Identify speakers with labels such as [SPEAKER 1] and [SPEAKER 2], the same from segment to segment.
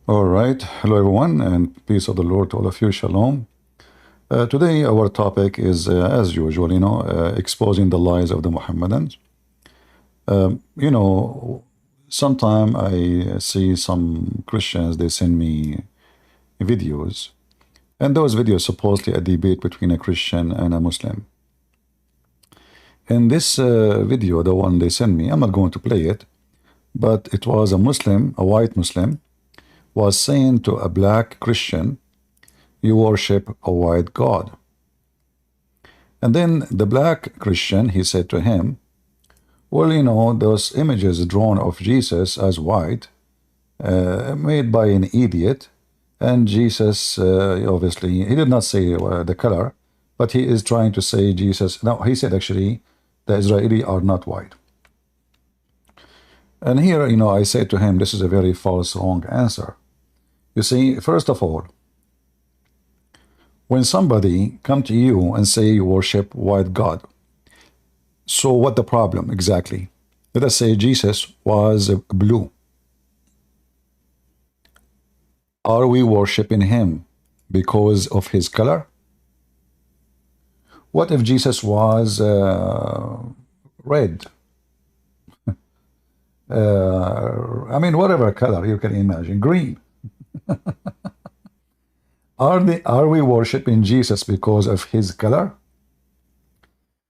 [SPEAKER 1] All right. Hello, everyone, and peace of the Lord to all of you. Shalom. Today, our topic is, as usual, exposing the lies of the Mohammedans. You know, sometime I see some Christians, they send me videos, and those videos supposedly a debate between a Christian and a Muslim. In this video, the one they sent me, I'm not going to play it, but it was a Muslim, a white Muslim, was saying to a black Christian, you worship a white God. And then the black Christian, he said to him, well, those images drawn of Jesus as white, made by an idiot, and Jesus, obviously, he did not say the color, but he is trying to say Jesus, no, he said actually, the Israeli are not white. And here, I said to him, this is a very false, wrong answer. You see, first of all, when somebody come to you and say you worship white God, so what the problem exactly? Let us say Jesus was blue. Are we worshiping him because of his color? What if Jesus was red? I mean, whatever color you can imagine, green. Are we worshiping Jesus because of his color?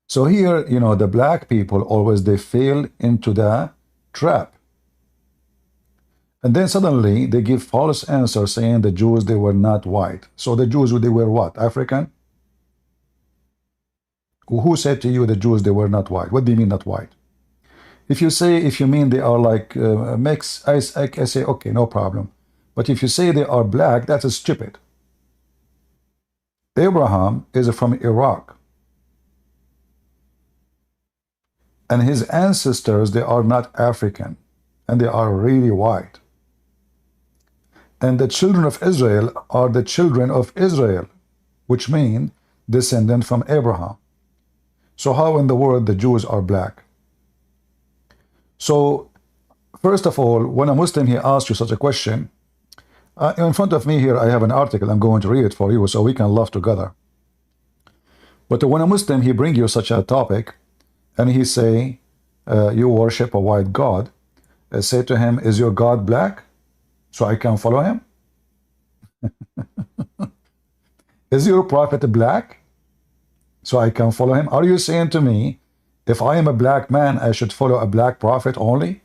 [SPEAKER 1] So here, the black people always, they fail into the trap. And then suddenly they give false answers saying the Jews, they were not white. So the Jews, they were what? African? Who said to you the Jews, they were not white? What do you mean not white? If you mean they are like mixed, I say, okay, no problem. But if you say they are black, that's stupid. Abraham is from Iraq. And his ancestors, they are not African. And they are really white. And the children of Israel are the children of Israel, which mean descendant from Abraham. So how in the world the Jews are black? So, first of all, when a Muslim, he asks you such a question, in front of me here, I have an article. I'm going to read it for you so we can laugh together. But when a Muslim, he bring you such a topic, and he say, you worship a white God, say to him, is your God black? So I can follow him? Is your prophet black? So I can follow him? Are you saying to me, if I am a black man, I should follow a black prophet only?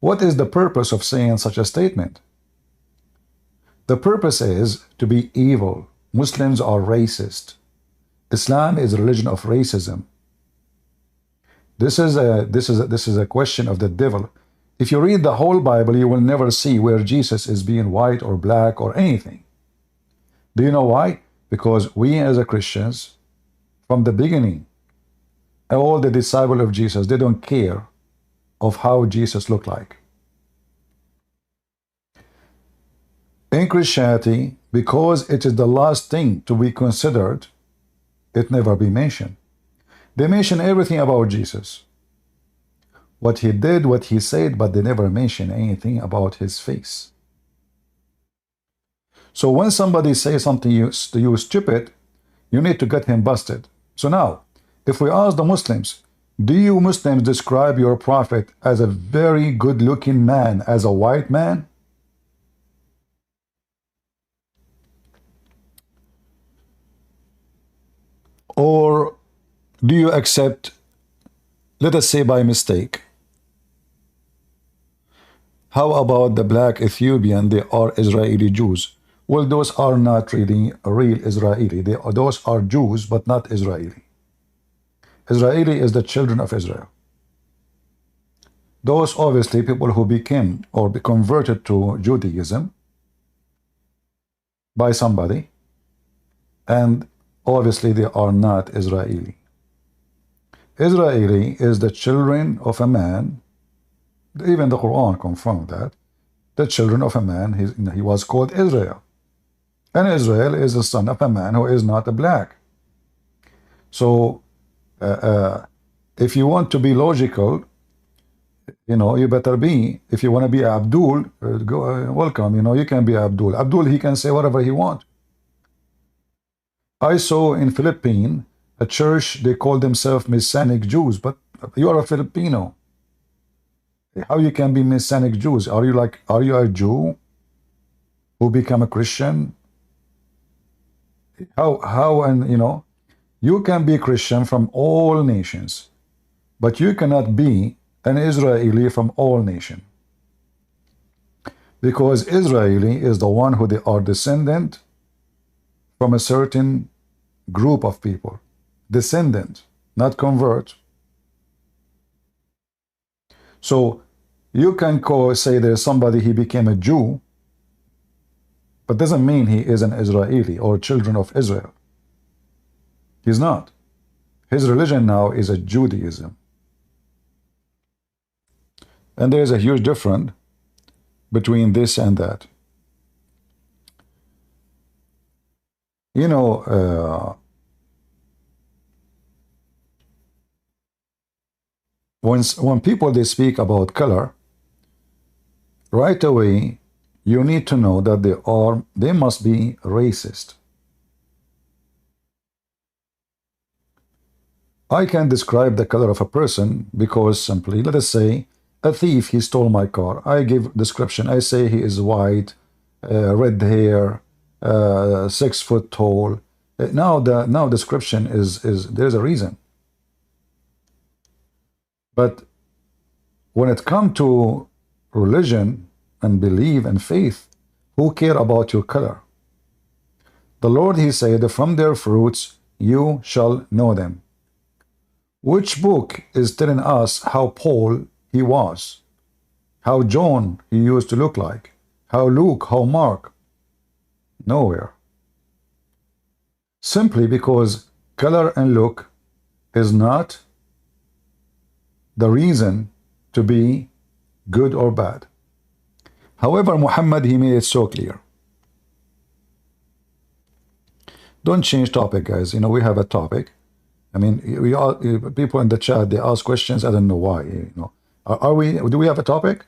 [SPEAKER 1] What is the purpose of saying such a statement? The purpose is to be evil. Muslims are racist. Islam is a religion of racism. This is a question of the devil. If you read the whole Bible, you will never see where Jesus is being white or black or anything. Do you know why? Because we as a Christians, from the beginning, all the disciples of Jesus, they don't care of how Jesus looked like. In Christianity, because it is the last thing to be considered, it never be mentioned. They mention everything about Jesus. What he did, what he said, but they never mention anything about his face. So when somebody says something to you stupid, you need to get him busted. So now, if we ask the Muslims, do you Muslims describe your prophet as a very good-looking man, as a white man? Or do you accept, let us say by mistake, how about the black Ethiopian, they are Israeli Jews? Well, those are not really real Israeli. Those are Jews, but not Israeli. Israeli is the children of Israel. Those obviously people who became or be converted to Judaism by somebody, and obviously they are not Israeli. Israeli is the children of a man, even the Quran confirmed that, the children of a man, he was called Israel. And Israel is the son of a man who is not a black. So, if you want to be logical, You better be. If you want to be Abdul, go welcome. You can be Abdul. Abdul, he can say whatever he wants. I saw in Philippines a church, they call themselves Messianic Jews, but you are a Filipino. How you can be Messianic Jews? Are you a Jew who become a Christian? And you can be Christian from all nations, but you cannot be an Israeli from all nations. Because Israeli is the one who they are descendant from a certain group of people. Descendant, not convert. So you can say there's somebody, he became a Jew, but doesn't mean he is an Israeli or children of Israel. He's not. His religion now is a Judaism. And there's a huge difference between this and that. When people they speak about color, right away you need to know that they must be racist. I can describe the color of a person because simply, let us say, a thief, he stole my car. I give description. I say he is white, red hair, 6 foot tall. Now description is there's a reason. But when it comes to religion and belief and faith, who care about your color? The Lord, he said, from their fruits you shall know them. Which book is telling us how Paul he was, how John he used to look like, how Luke, how Mark? Nowhere. Simply because color and look is not the reason to be good or bad. However, Muhammad, he made it so clear. Don't change topic, guys. We have a topic. I mean, people in the chat, they ask questions. I don't know why. Do we have a topic?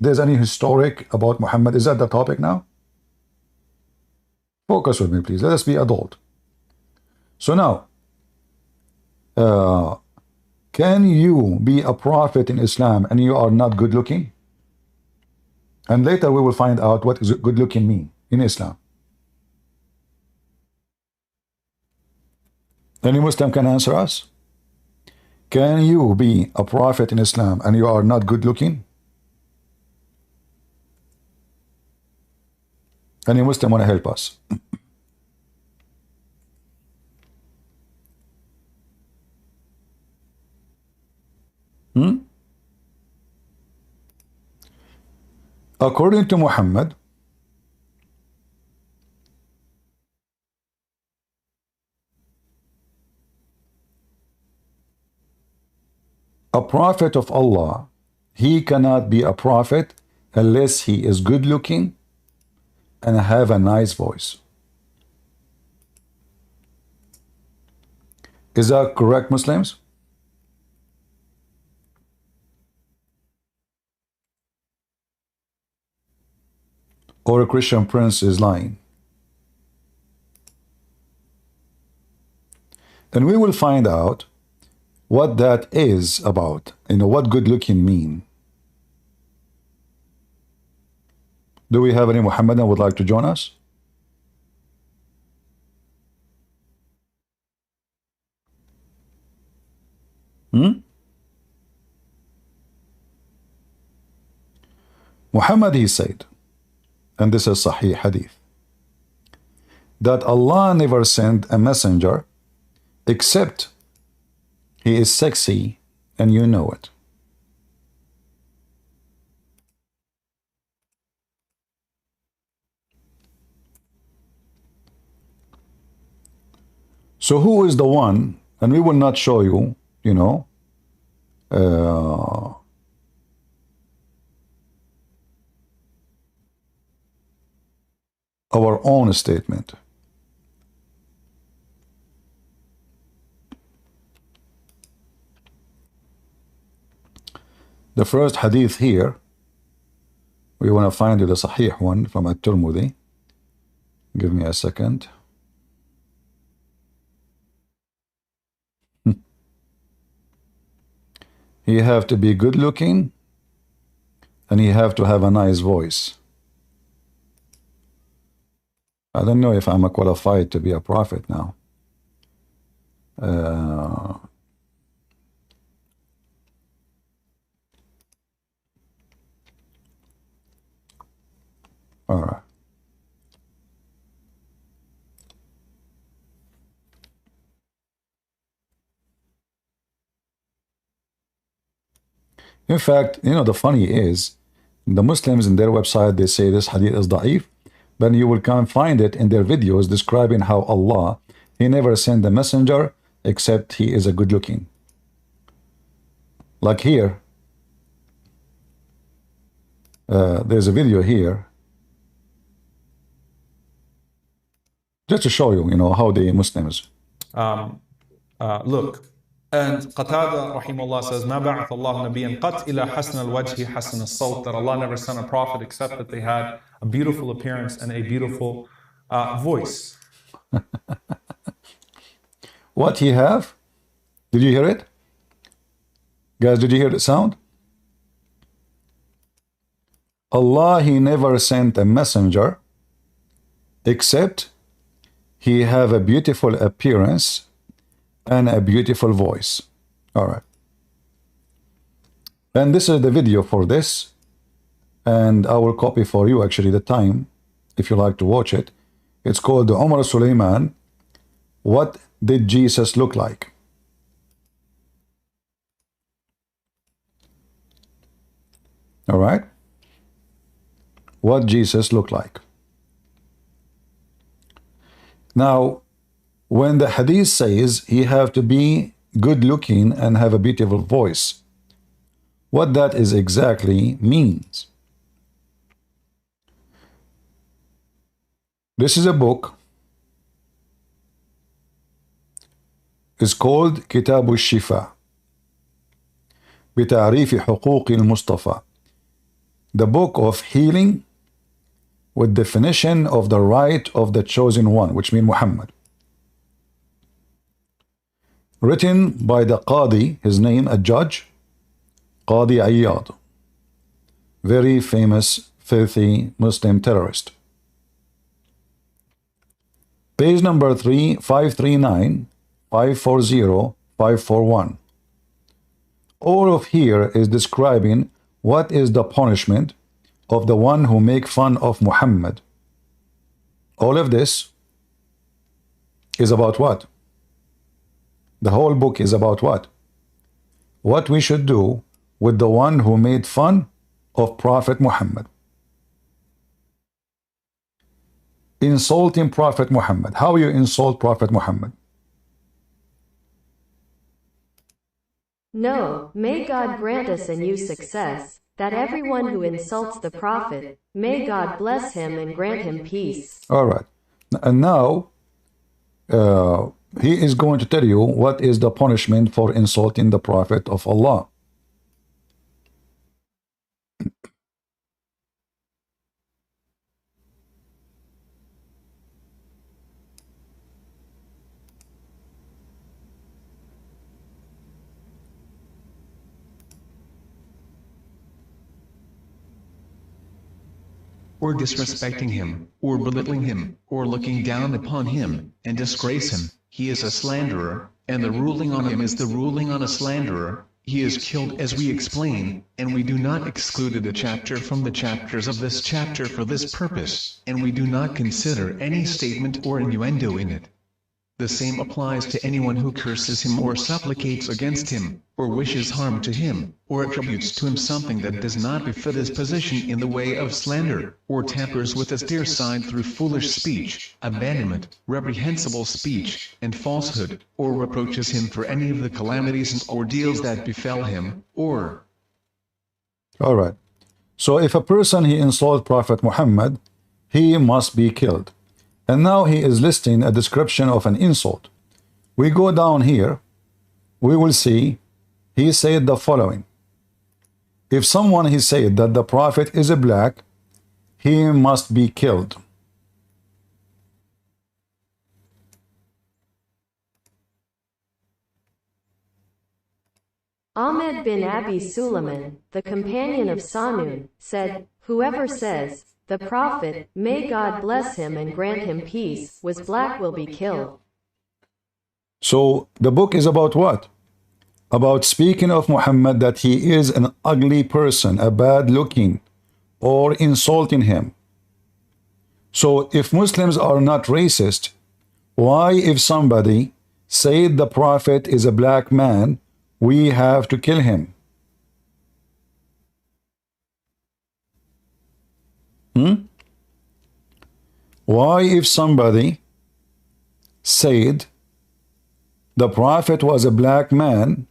[SPEAKER 1] There's any historic about Muhammad? Is that the topic now? Focus with me, please. Let us be adult. So now, can you be a prophet in Islam and you are not good looking? And later we will find out what is good looking mean in Islam. Any Muslim can answer us? Can you be a prophet in Islam and you are not good looking? Any Muslim want to help us? According to Muhammad, a prophet of Allah, he cannot be a prophet unless he is good looking and have a nice voice. Is that correct, Muslims? Or a Christian prince is lying? Then we will find out what that is about. What good looking mean. Do we have any Muhammadan would like to join us? Muhammad, he said, and this is Sahih Hadith, that Allah never sent a messenger except he is sexy and you know it. So who is the one, and we will not show you, our own statement. The first hadith here, we want to find you the Sahih one from At-Tirmidhi. Give me a second. He have to be good looking and he have to have a nice voice. I don't know if I'm qualified to be a prophet now. All right. In fact, you know, the funny is, the Muslims in their website, they say this hadith is da'if, but you will come find it in their videos describing how Allah, He never sent a messenger except he is a good looking. Like here, there's a video here, just to show you, you know, how the Muslims.
[SPEAKER 2] Look. And Qatada rahimahullah says, ما بعث الله نبيا قط إلى حسن الوجه حسن الصوت, that Allah never sent a prophet except that they had a beautiful appearance and a beautiful voice.
[SPEAKER 1] What he have? Did you hear it? Guys, did you hear the sound? Allah, He never sent a messenger except he have a beautiful appearance and a beautiful voice. All right. And this is the video for this. And I will copy for you actually the time, if you like to watch it. It's called the Umar Sulaiman. What did Jesus look like? All right. What Jesus looked like. Now, when the hadith says he have to be good looking and have a beautiful voice, what that is exactly means. This is a book. It's called كتاب الشفاء بتعريف حقوق المصطفى. The book of healing with definition of the right of the chosen one, which means Muhammad. Written by the Qadhi, his name a judge, Qadhi Iyad, very famous, filthy Muslim terrorist. Page number 539, 540, 541. All of here is describing what is the punishment of the one who make fun of Muhammad. All of this is about what? The whole book is about what? What we should do with the one who made fun of Prophet Muhammad. Insulting Prophet Muhammad. How you insult Prophet Muhammad?
[SPEAKER 3] No, may God grant us and you success, that everyone who insults the Prophet, may God bless him and grant him peace.
[SPEAKER 1] All right. And now, he is going to tell you what is the punishment for insulting the Prophet of Allah.
[SPEAKER 4] Or disrespecting him, or belittling him, or looking down upon him, and disgrace him, he is a slanderer, and the ruling on him is the ruling on a slanderer. He is killed as we explain, and we do not exclude a chapter from the chapters of this chapter for this purpose, and we do not consider any statement or innuendo in it. The same applies to anyone who curses him or supplicates against him, or wishes harm to him, or attributes to him something that does not befit his position in the way of slander, or tampers with his dear side through foolish speech, abandonment, reprehensible speech, and falsehood, or reproaches him for any of the calamities and ordeals that befell him, or...
[SPEAKER 1] All right. So if a person he insults Prophet Muhammad, he must be killed. And now he is listing a description of an insult. We go down here, we will see he said the following. If someone he said that the Prophet is a black, he must be killed.
[SPEAKER 3] Ahmed bin Abi Suleiman, the companion of Sanun, said, "Whoever says, 'The Prophet, may God bless him and grant him peace,' was black will be killed."
[SPEAKER 1] So the book is about what? About speaking of Muhammad that he is an ugly person, a bad looking, or insulting him. So if Muslims are not racist, why if somebody said the Prophet is a black man, we have to kill him? Why if somebody said the Prophet was a black man,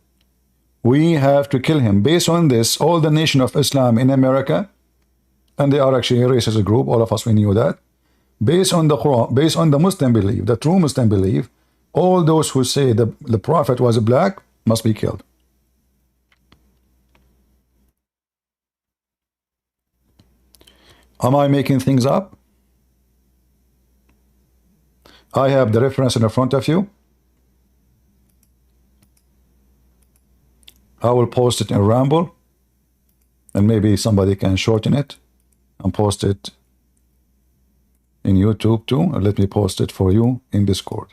[SPEAKER 1] we have to kill him? Based on this, all the nation of Islam in America, and they are actually a racist group, all of us we knew that, based on the Quran, based on the Muslim belief, the true Muslim belief, all those who say the Prophet was black must be killed. Am I making things up? I have the reference in front of you. I will post it in Ramble, and maybe somebody can shorten it and post it in YouTube too. Or let me post it for you in Discord.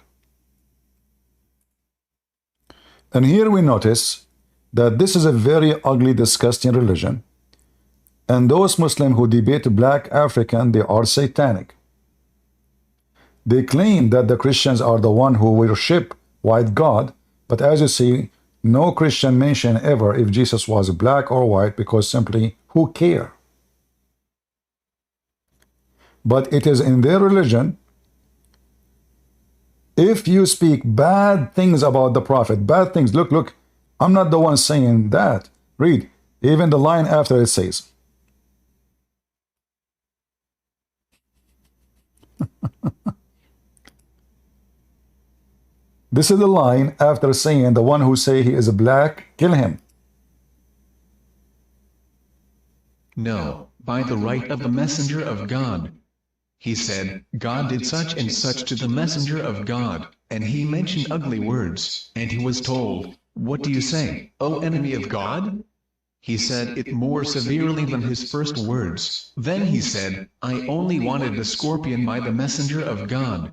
[SPEAKER 1] And here we notice that this is a very ugly, disgusting religion. And those Muslims who debate black African, they are satanic. They claim that the Christians are the one who worship white God, but as you see, no Christian mention ever if Jesus was black or white, because simply, who care? But it is in their religion, if you speak bad things about the Prophet, bad things, look, I'm not the one saying that. Read, even the line after it says, this is the line after saying the one who say he is black, kill him.
[SPEAKER 4] No, by the right of the messenger of God. He said, God did such and such to the messenger of God, and he mentioned ugly words, and he was told, what do you say, O enemy of God? He said it more severely than his first words. Then he said, I only wanted the scorpion by the messenger of God.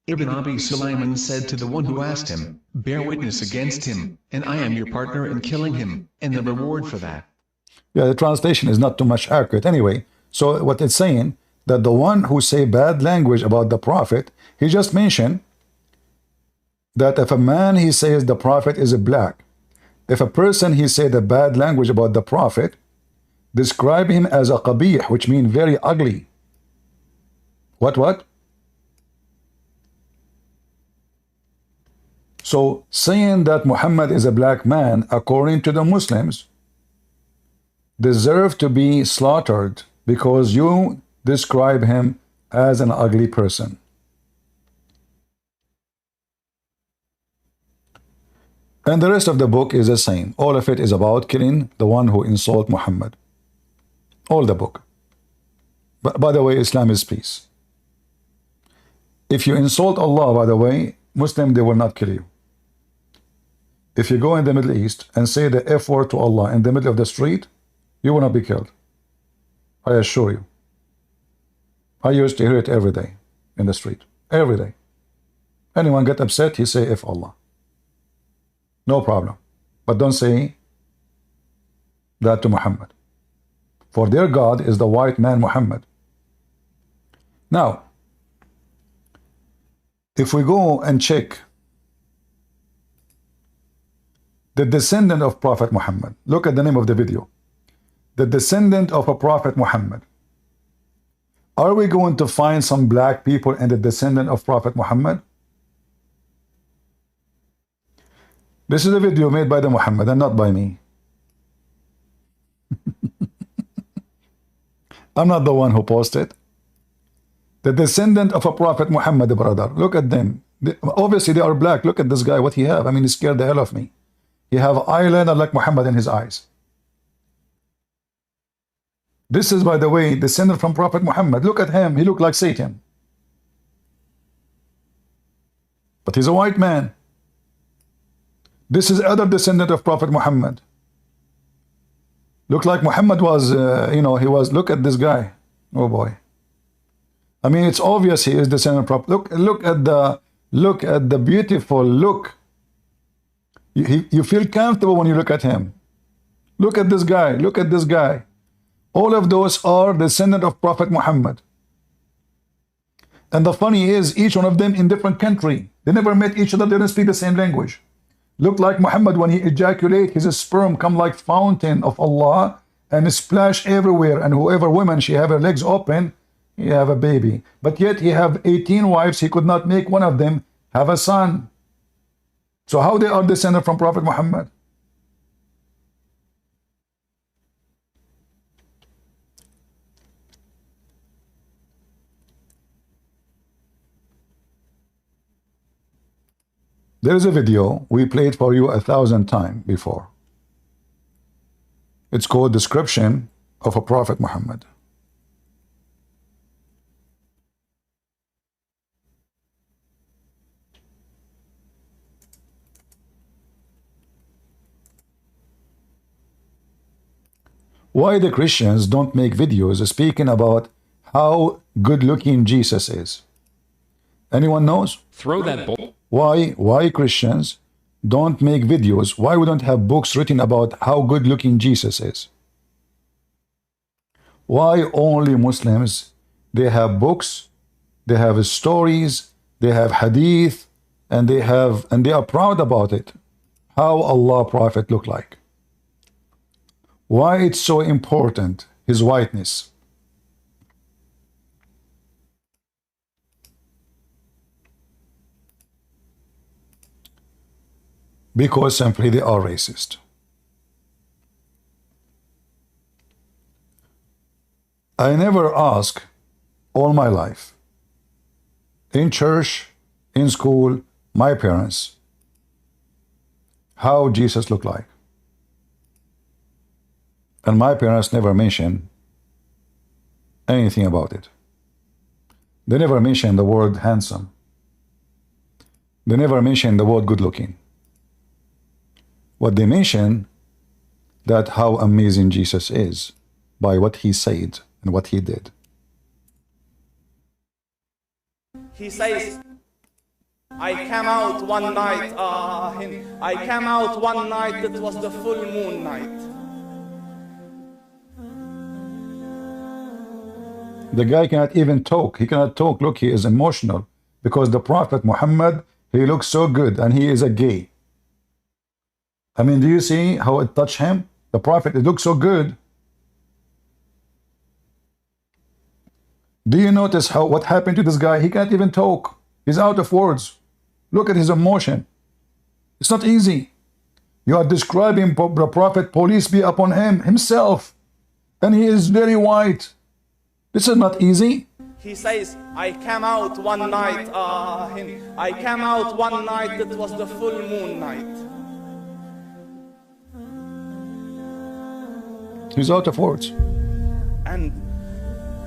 [SPEAKER 4] Ibn Abi Sulaiman said to the one who asked him, bear witness against him, and I am your partner in killing him, and the reward for that.
[SPEAKER 1] Yeah, the translation is not too much accurate. Anyway, so what it's saying, that the one who say bad language about the Prophet, he just mentioned that if a man, he says the Prophet is a black, if a person, he say the bad language about the Prophet, describe him as a qabih, which means very ugly. What? So saying that Muhammad is a black man, according to the Muslims, deserve to be slaughtered because you describe him as an ugly person. And the rest of the book is the same. All of it is about killing the one who insult Muhammad. All the book. But by the way, Islam is peace. If you insult Allah, by the way, Muslim, they will not kill you. If you go in the Middle East and say the F word to Allah in the middle of the street, you will not be killed. I assure you. I used to hear it every day in the street. Every day. Anyone get upset, he say F Allah. No problem. But don't say that to Muhammad. For their God is the white man Muhammad. Now, if we go and check the descendant of Prophet Muhammad, look at the name of the video. The descendant of a Prophet Muhammad. Are we going to find some black people in the descendant of Prophet Muhammad? This is a video made by the Muhammad and not by me. I'm not the one who posted. The descendant of a Prophet Muhammad, brother. Look at them. Obviously they are black. Look at this guy, what he have. I mean, he scared the hell of me. He have eyeliner like Muhammad in his eyes. This is, by the way, descendant from Prophet Muhammad. Look at him. He looked like Satan. But he's a white man. This is other descendant of Prophet Muhammad. Look like Muhammad was, he was, look at this guy. Oh boy. I mean, it's obvious he is descendant of Prophet. Look at the beautiful look. You feel comfortable when you look at him. Look at this guy. Look at this guy. All of those are descendant of Prophet Muhammad. And the funny is, each one of them in different country. They never met each other. They don't speak the same language. Look like Muhammad, when he ejaculate, his sperm come like fountain of Allah and splash everywhere. And whoever woman, she have her legs open, he have a baby. But yet he have 18 wives. He could not make one of them have a son. So how they are descended from Prophet Muhammad? There is a video we played for you 1,000 times before. It's called Description of a Prophet Muhammad. Why the Christians don't make videos speaking about how good looking Jesus is? Anyone knows?
[SPEAKER 5] Throw that ball.
[SPEAKER 1] Why Christians don't make videos? Why we don't have books written about how good looking Jesus is? Why only Muslims? They have books, they have stories, they have hadith, and they are proud about it. How Allah Prophet look like? Why it's so important, his whiteness? Because simply they are racist. I never ask all my life, in church, in school, my parents, how Jesus looked like. And my parents never mentioned anything about it. They never mentioned the word handsome. They never mentioned the word good looking. What they mention, that how amazing Jesus is by what he said and what he did.
[SPEAKER 6] He says, I came out one night, it was the full moon night.
[SPEAKER 1] The guy cannot even talk. He cannot talk. Look, he is emotional because the Prophet Muhammad, he looks so good and he is a gay. I mean, do you see how it touched him? The Prophet, it looks so good. Do you notice what happened to this guy? He can't even talk. He's out of words. Look at his emotion. It's not easy. You are describing the Prophet, police be upon him himself. And he is very white. This is not easy.
[SPEAKER 6] He says, I came out one night, it was the full moon night.
[SPEAKER 1] He's out of words.
[SPEAKER 6] And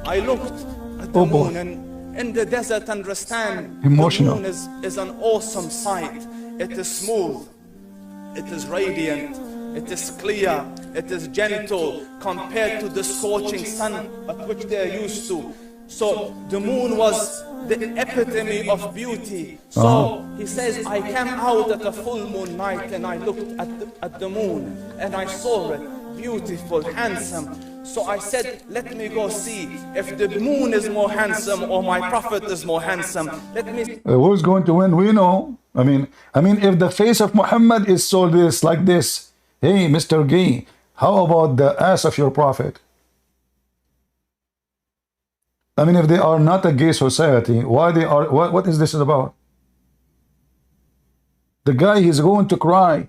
[SPEAKER 6] I looked at the moon, and in the desert, understand,
[SPEAKER 1] emotional.
[SPEAKER 6] The moon is an awesome sight. It is smooth, it is radiant, it is clear, it is gentle compared to the scorching sun at which they are used to. So the moon was the epitome of beauty. So he says, I came out at a full moon night and I looked at the moon and I saw it. Beautiful, handsome. So I said, let me go see if the moon is more handsome or my prophet is more handsome. Let me.
[SPEAKER 1] Who's going to win? We know. I mean, if the face of Muhammad is so this like this, hey, Mr. Gay, how about the ass of your prophet? I mean, if they are not a gay society, why they are? What is this about? The guy, he's going to cry.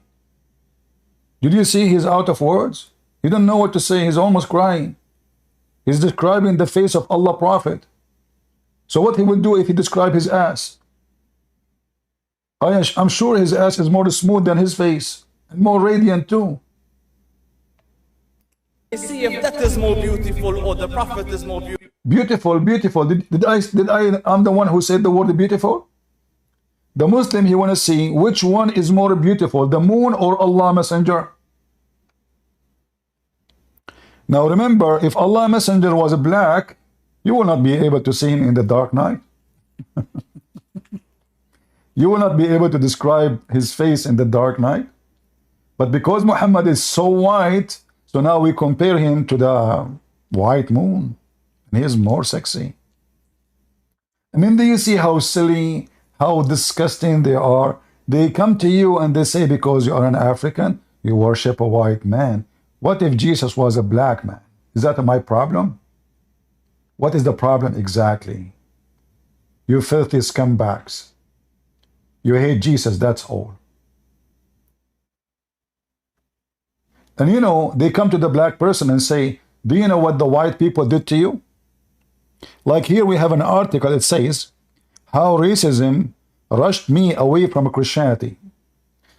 [SPEAKER 1] Did you see he's out of words? He don't know what to say. He's almost crying. He's describing the face of Allah Prophet. So what he will do if he describe his ass? I'm sure his ass is more smooth than his face and more radiant too.
[SPEAKER 6] see if that is more beautiful or the Prophet is more beautiful.
[SPEAKER 1] Beautiful, beautiful. I'm the one who said the word beautiful? The Muslim, he want to see which one is more beautiful, the moon or Allah Messenger. Now remember, if Allah Messenger was black, you will not be able to see him in the dark night. You will not be able to describe his face in the dark night. But because Muhammad is so white, so now we compare him to the white moon. And he is more sexy. I mean, do you see how silly, how disgusting they are? They come to you and they say, because you are an African, you worship a white man. What if Jesus was a black man? Is that my problem? What is the problem exactly? You filthy scumbags. You hate Jesus, that's all. And you know, they come to the black person and say, do you know what the white people did to you? Like here we have an article, it says, how racism rushed me away from Christianity.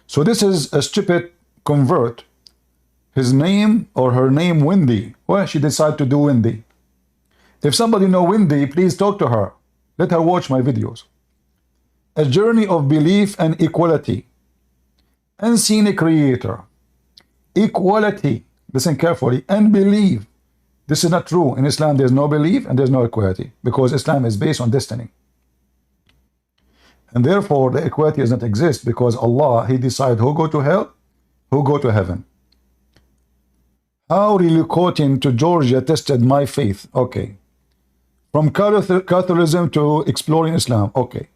[SPEAKER 1] So this is a stupid convert. His name or her name, Wendy. Well, she decided to do Wendy. If somebody know Wendy, please talk to her. Let her watch my videos. A journey of belief and equality. Unseen creator. Equality. Listen carefully. And belief. This is not true. In Islam, there's no belief and there's no equality. Because Islam is based on destiny. And therefore, the equality does not exist because Allah, He decides who go to hell, who go to heaven. How relocating to Georgia tested my faith. Okay. From Catholicism to exploring Islam. Okay.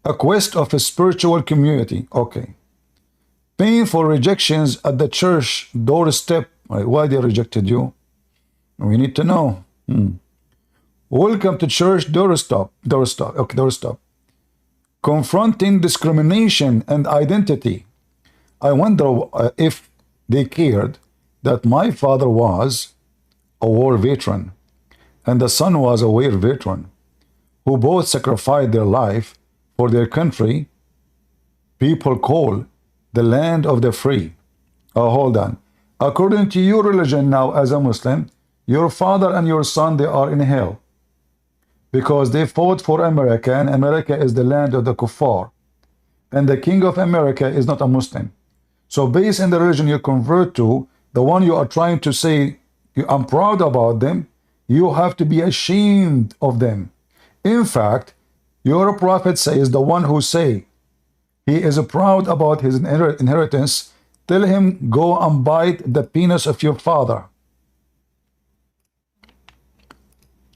[SPEAKER 1] A quest of a spiritual community. Okay. Painful rejections at the church doorstep. Why they rejected you? We need to know. Welcome to church doorstep. Okay, doorstep. Confronting discrimination and identity. I wonder if they cared that my father was a war veteran and the son was a war veteran who both sacrificed their life for their country people call the land of the free. Hold on. According to your religion now as a Muslim, your father and your son, they are in hell because they fought for America and America is the land of the kuffar and the king of America is not a Muslim. So based on the religion you convert to, the one you are trying to say, I'm proud about them, you have to be ashamed of them. In fact, your prophet says, the one who say he is proud about his inheritance, tell him, go and bite the penis of your father.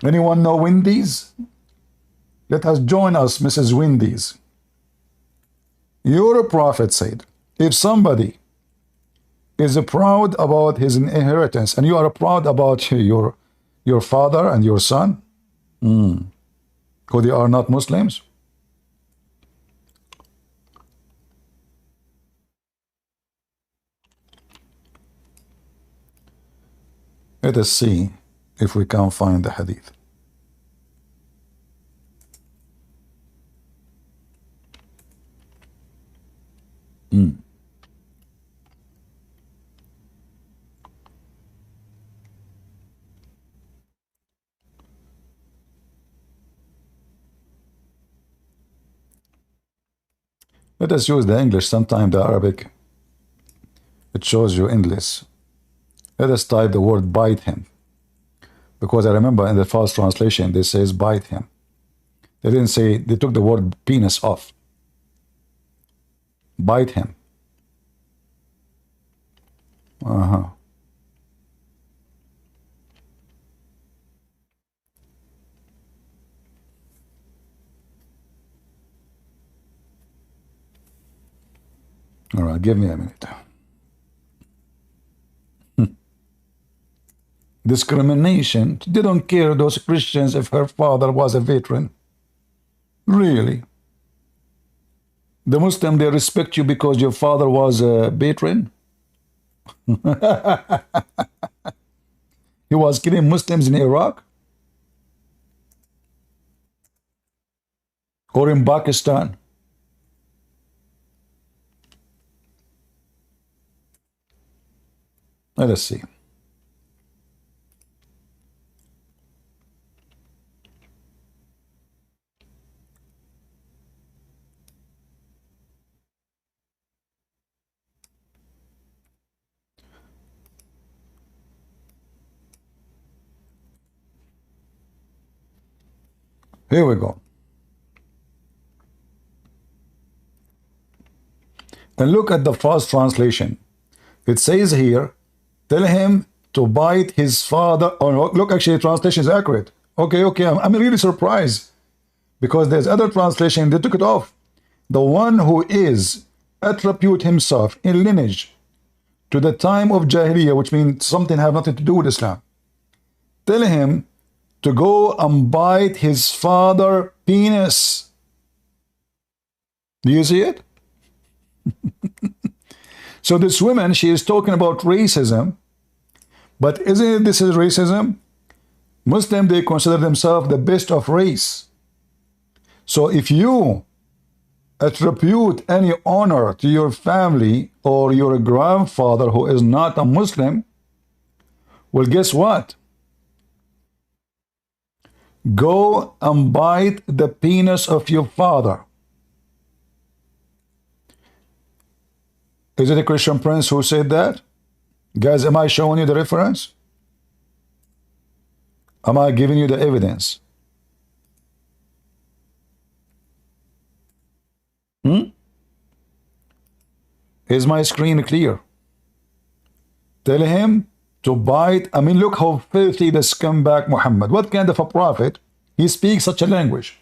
[SPEAKER 1] Anyone know Wendy's? Let us join us, Mrs. Wendy's. Your prophet said, if somebody is proud about his inheritance and you are proud about your father and your son, because they are not Muslims, let us see if we can find the hadith. Let us use the English. Sometimes the Arabic, it shows you endless. Let us type the word bite him. Because I remember in the false translation, they says bite him. They didn't say, they took the word penis off. Bite him. All right, give me a minute. Discrimination. They don't care, those Christians, if her father was a veteran. Really? The Muslim, they respect you because your father was a veteran? He was killing Muslims in Iraq? Or in Pakistan? Let us see. Here we go. And look at the first translation. It says here, tell him to bite his father. Oh, look, actually, the translation is accurate. Okay, I'm really surprised because there's other translation, they took it off. The one who is attribute himself in lineage to the time of Jahiliyyah, which means something have nothing to do with Islam. Tell him to go and bite his father penis. Do you see it? So this woman, she is talking about racism, but isn't it this is racism? Muslim, they consider themselves the best of race. So if you attribute any honor to your family or your grandfather who is not a Muslim, well, guess what? Go and bite the penis of your father. Is it a Christian prince who said that? Guys, am I showing you the reference? Am I giving you the evidence? Is my screen clear? Tell him to bite. I mean, look how filthy the scumbag Muhammad. What kind of a prophet? He speaks such a language.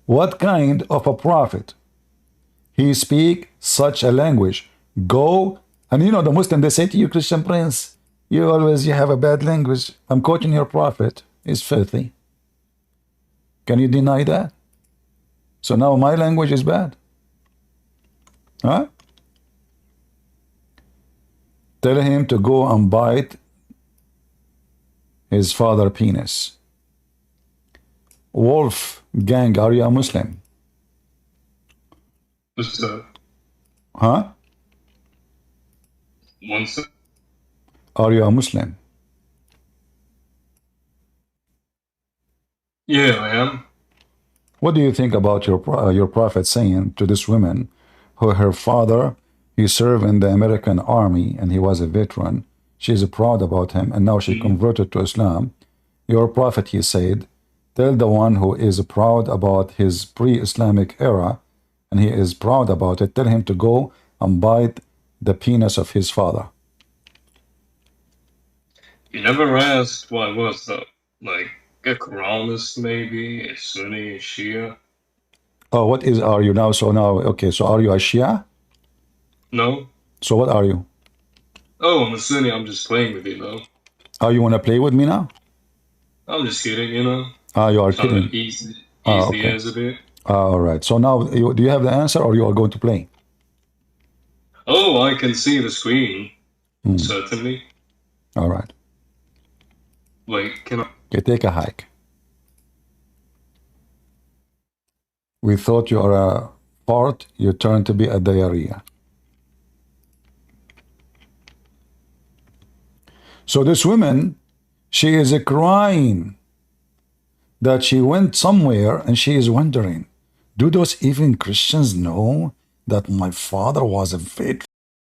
[SPEAKER 1] What kind of a prophet? He speak such a language. Go, and you know the Muslim, they say to you, Christian prince, you have a bad language. I'm quoting your prophet. It's filthy. Can you deny that? So now my language is bad. Huh? Tell him to go and bite his father penis. Wolf gang, are you a Muslim?
[SPEAKER 5] What's up?
[SPEAKER 1] Huh?
[SPEAKER 5] One sec.
[SPEAKER 1] Are you a Muslim?
[SPEAKER 5] Yeah, I am.
[SPEAKER 1] What do you think about your prophet saying to this woman who her father, he served in the American army and he was a veteran. She's proud about him and now she converted to Islam. Your prophet, he said, tell the one who is proud about his pre-Islamic era and he is proud about it, tell him to go and bite the penis of his father.
[SPEAKER 5] You never asked what I was though. Like a Quranist maybe, a Sunni, a Shia.
[SPEAKER 1] Oh, what is are you now? So now, okay, so are you a Shia?
[SPEAKER 5] No.
[SPEAKER 1] So what are you?
[SPEAKER 5] Oh, I'm a Sunni, I'm just playing with you though.
[SPEAKER 1] Oh, you want to play with me now?
[SPEAKER 5] I'm just kidding, you know.
[SPEAKER 1] Ah, you are
[SPEAKER 5] Trying
[SPEAKER 1] kidding.
[SPEAKER 5] to ease the
[SPEAKER 1] Okay.
[SPEAKER 5] ends a bit.
[SPEAKER 1] All right. So now, do you have the answer or you are going to play?
[SPEAKER 5] Oh, I can see the screen. Certainly.
[SPEAKER 1] All right.
[SPEAKER 5] Wait, can I?
[SPEAKER 1] Okay, take a hike. We thought you are a fart, you turn to be a diarrhea. So this woman, she is crying that she went somewhere and she is wondering, do those even Christians know that my father was a veteran?